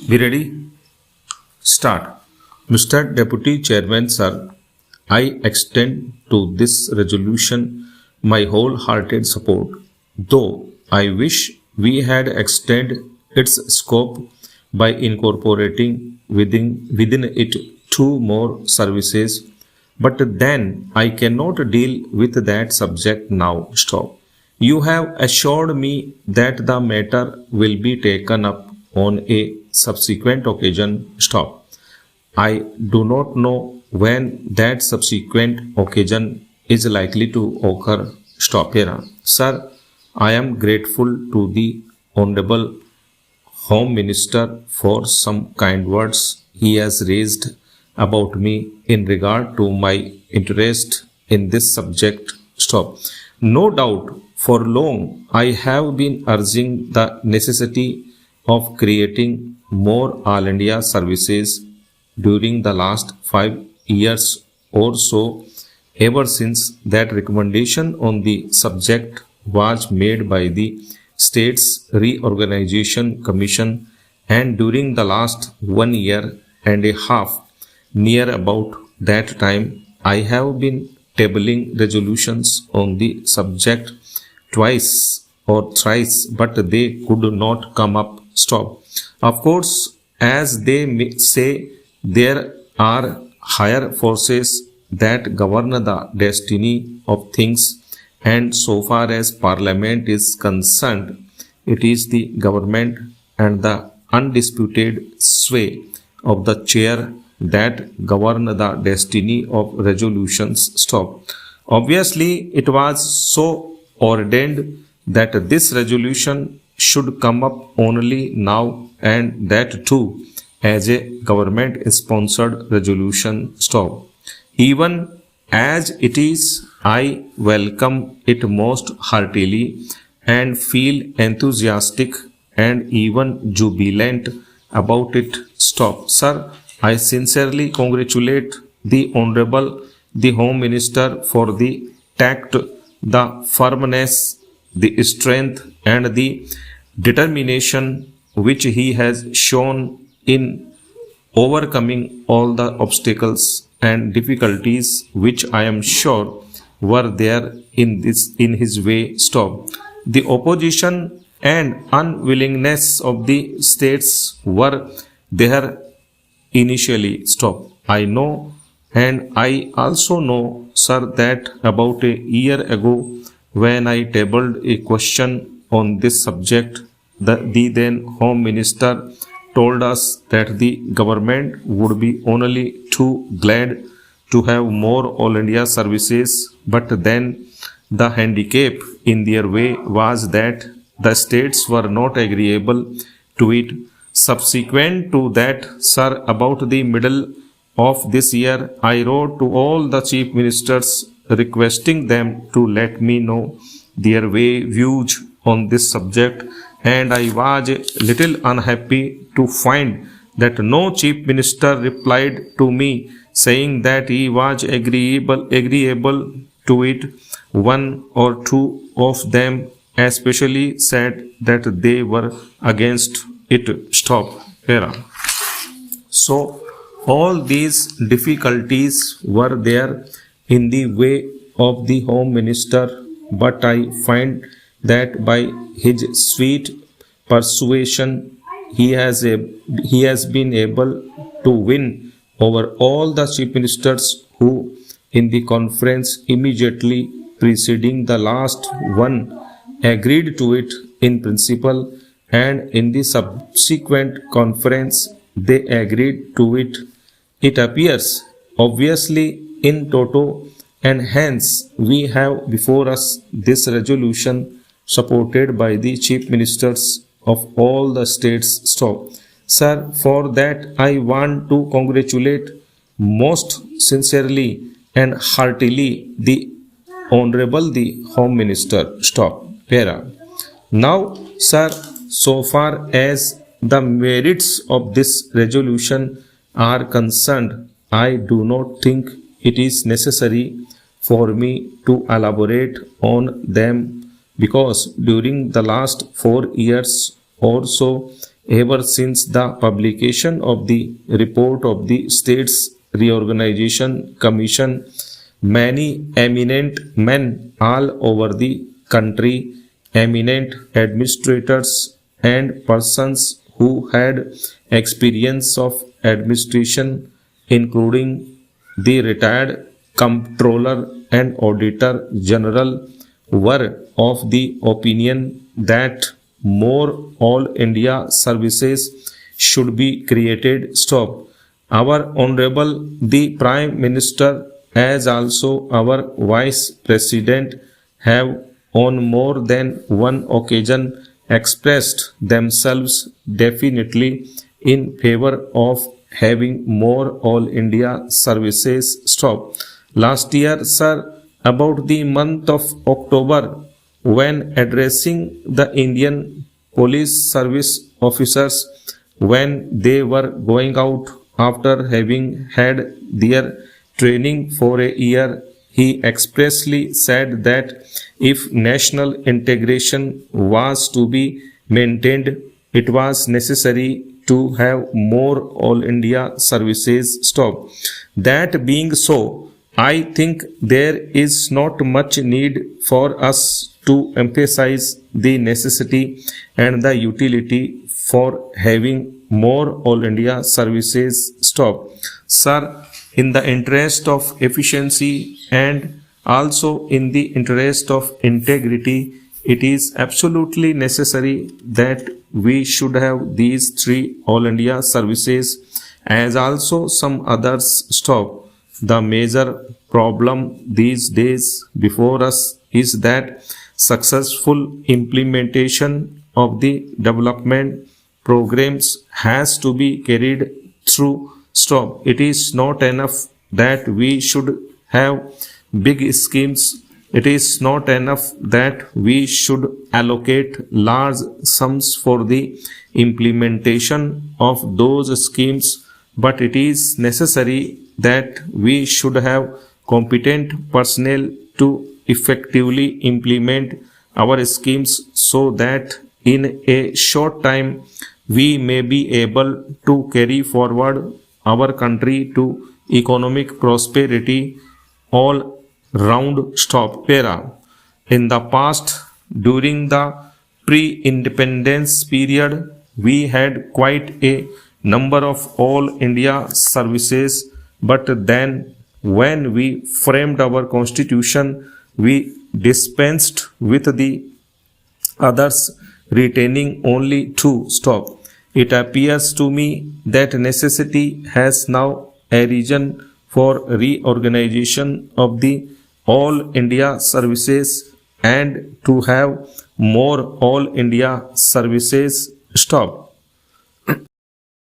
We ready? Start. Mr. Deputy Chairman, sir, I extend to this resolution my wholehearted support, though I wish we had extended its scope by incorporating within it two more services. But then I cannot deal with that subject now. Stop. You have assured me that the matter will be taken up on a subsequent occasion. Stop. I do not know when that subsequent occasion is likely to occur. Stop here. Sir, I am grateful to the Honorable Home Minister for some kind words he has raised about me in regard to my interest in this subject. Stop. No doubt, for long I have been urging the necessity of creating more All India services during the last 5 years or so, ever since that recommendation on the subject was made by the States Reorganization Commission, and during the last 1 year and a half, near about that time, I have been tabling resolutions on the subject twice or thrice, but they could not come up. Stop. Of course, as they may say, there are higher forces that govern the destiny of things, and so far as Parliament is concerned, it is the government and the undisputed sway of the chair that govern the destiny of resolutions. Stop. Obviously, it was so ordained that this resolution should come up only now, and that too as a government sponsored resolution. Stop. Even as it is, I welcome it most heartily and feel enthusiastic and even jubilant about it. Stop. Sir, I sincerely congratulate the Honorable the Home Minister for the tact, the firmness, the strength and the determination which he has shown in overcoming all the obstacles and difficulties which I am sure were there in his way. Stop. The opposition and unwillingness of the states were there initially. Stop. I know, and I also know, sir, that about a year ago when I tabled a question on this subject, the then Home Minister told us that the government would be only too glad to have more All India services, but then the handicap in their way was that the states were not agreeable to it. Subsequent to that, sir, about the middle of this year, I wrote to all the chief ministers requesting them to let me know their views on this subject, and I was a little unhappy to find that no chief minister replied to me saying that he was agreeable to it. One or two of them especially said that they were against it. Stop. Here. So all these difficulties were there in the way of the Home Minister, but I find that by his sweet persuasion he has been able to win over all the chief ministers who in the conference immediately preceding the last one agreed to it in principle, and in the subsequent conference they agreed to it. It appears obviously in toto, and hence we have before us this resolution supported by the chief ministers of all the states. Stop. Sir, for that I want to congratulate most sincerely and heartily the Honorable the Home Minister. Stop. Para. Now, sir, so far as the merits of this resolution are concerned, I do not think it is necessary for me to elaborate on them, because during the last 4 years or so Ever since the publication of the report of the States Reorganization Commission, many eminent men all over the country, eminent administrators and persons who had experience of administration, including the retired comptroller and auditor general, were of the opinion that more all India services should be created. Stop. Our Honorable the Prime Minister, as also our Vice President, have on more than one occasion expressed themselves definitely in favor of having more all India services. Stop. Last year, sir, about the month of October, when addressing the Indian police service officers when they were going out after having had their training for a year, he expressly said that if national integration was to be maintained, it was necessary to have more all India services. Stop. That being so, I think there is not much need for us to emphasize the necessity and the utility for having more all India services. Stop. Sir, in the interest of efficiency and also in the interest of integrity, it is absolutely necessary that we should have these three all India services as also some others. Stop. The major problem these days before us is that successful implementation of the development programs has to be carried through. Stop. It is not enough that we should have big schemes. It is not enough that we should allocate large sums for the implementation of those schemes, but it is necessary that we should have competent personnel to effectively implement our schemes so that in a short time we may be able to carry forward our country to economic prosperity all round. Stop. Para. In the past, during the pre-independence period, we had quite a number of all India services, but then when we framed our constitution, we dispensed with the others, retaining only two. Stop. It appears to me that necessity has now arisen for reorganization of the all India services and to have more all India services. Stop.